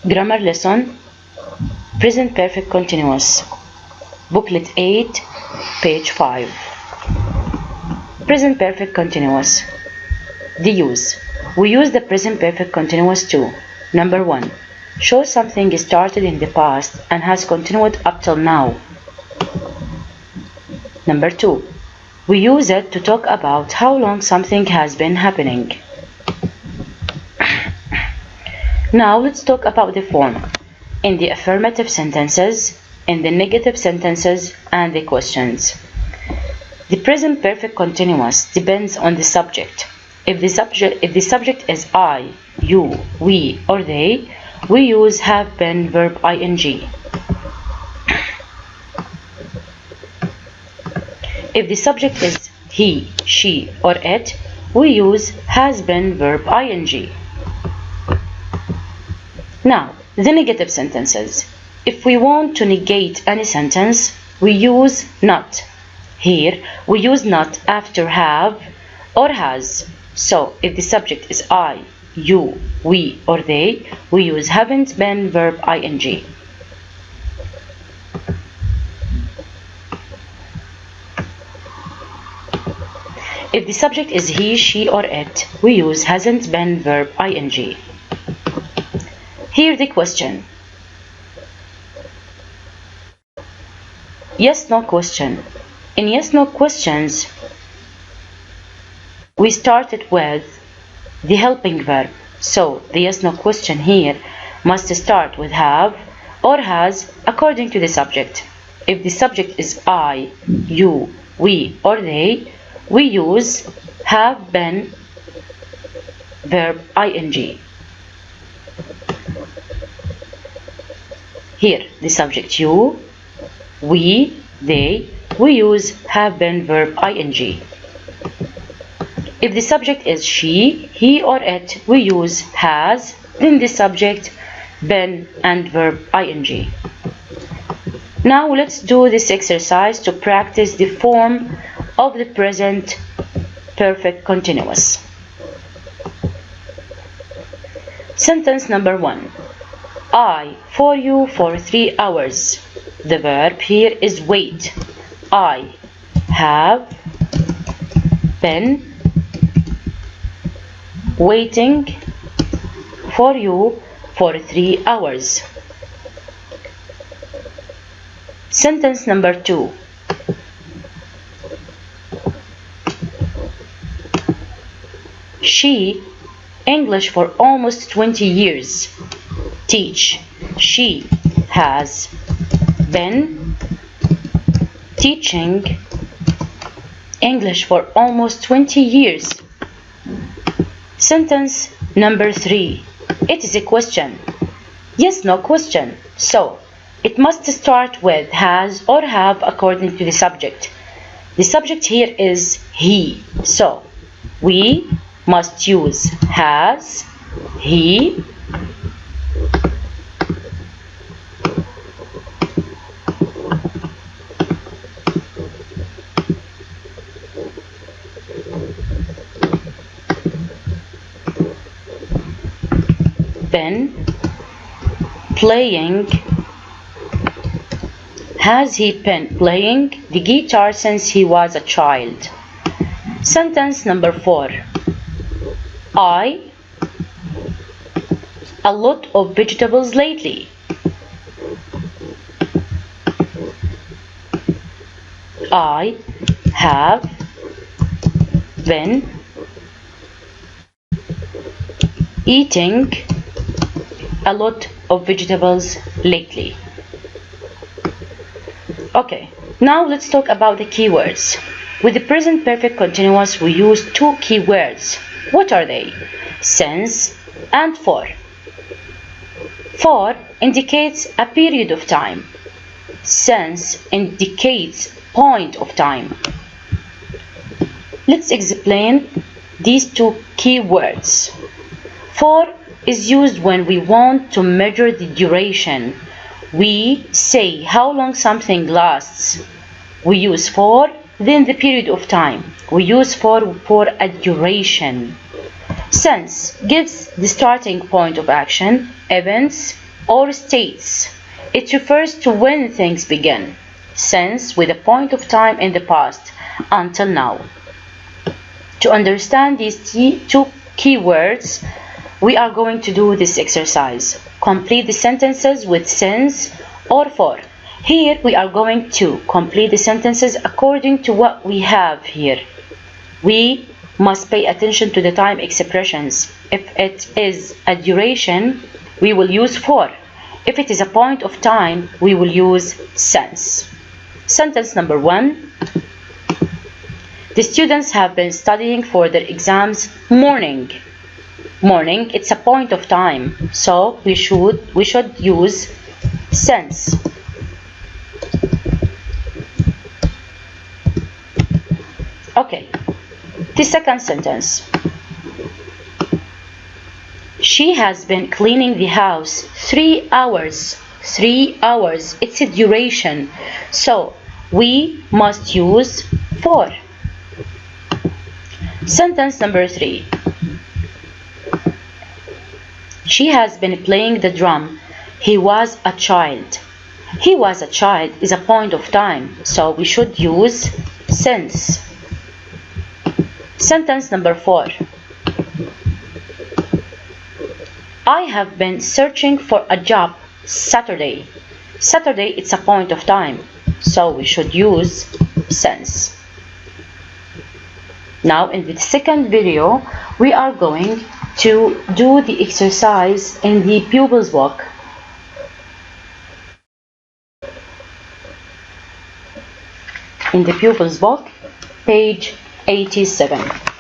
Grammar lesson, present perfect continuous, booklet 8, page 5. Present perfect continuous. The use. We use the present perfect continuous to: number 1, show something started in the past and has continued up till now. Number 2, we use it to talk about how long something has been happening. Now let's talk about the form. In the affirmative sentences, in the negative sentences, and the questions. The present perfect continuous depends on the subject. If the subject is I, you, we, or they, we use have been verb ing. If the subject is he, she, or it, we use has been verb ing. Now, the negative sentences. If we want to negate any sentence, we use not. Here, we use not after have or has. So, if the subject is I, you, we, or they, we use haven't been verb ing. If the subject is he, she, or it, we use hasn't been verb ing. Here the question. Yes, no question. In yes, no questions, we started with the helping verb. So the yes, no question here must start with have or has according to the subject. If the subject is I, you, we, or they, we use have been verb ing. Here, the subject you, we, they, we use have been verb ing. If the subject is she, he, or it, we use has, then the subject, been, and verb ing. Now let's do this exercise to practice the form of the present perfect continuous. Sentence number 1. I for you for 3 hours. The verb here is wait. I have been waiting for you for 3 hours. Sentence number 2. She, English for almost 20 years. Teach. She has been teaching English for almost 20 years. Sentence number 3. It is a question. Yes, no question. So, it must start with has or have according to the subject. The subject here is he. So, we must use has, he, been playing. Has he been playing the guitar since he was a child? Sentence number 4. I a lot of vegetables lately. I have been eating a lot of vegetables lately. Okay, now let's talk about the keywords. With the present perfect continuous, we use 2 keywords. What are they? Since and for. For indicates a period of time. Since indicates point of time. Let's explain these 2 keywords. For is used when we want to measure the duration. We say how long something lasts. We use for, then the period of time. We use for a duration. Since gives the starting point of action, events, or states. It refers to when things began. Since with a point of time in the past until now. To understand these two keywords, we are going to do this exercise. Complete the sentences with since or for. Here we are going to complete the sentences according to what we have here. We must pay attention to the time expressions. If it is a duration, we will use for. If it is a point of time, we will use since. Sentence number 1. The students have been studying for their exams morning. Morning, it's a point of time, so we should use since. Okay. The second sentence. She has been cleaning the house 3 hours. 3 hours. It's a duration. So we must use for. Sentence number 3. She has been playing the drum. He was a child. He was a child is a point of time. So we should use since. Sentence number 4. I have been searching for a job Saturday. Saturday, it's a point of time, so we should use since. Now in the second video, we are going to do the exercise in the pupil's book. In the pupil's book, page 87.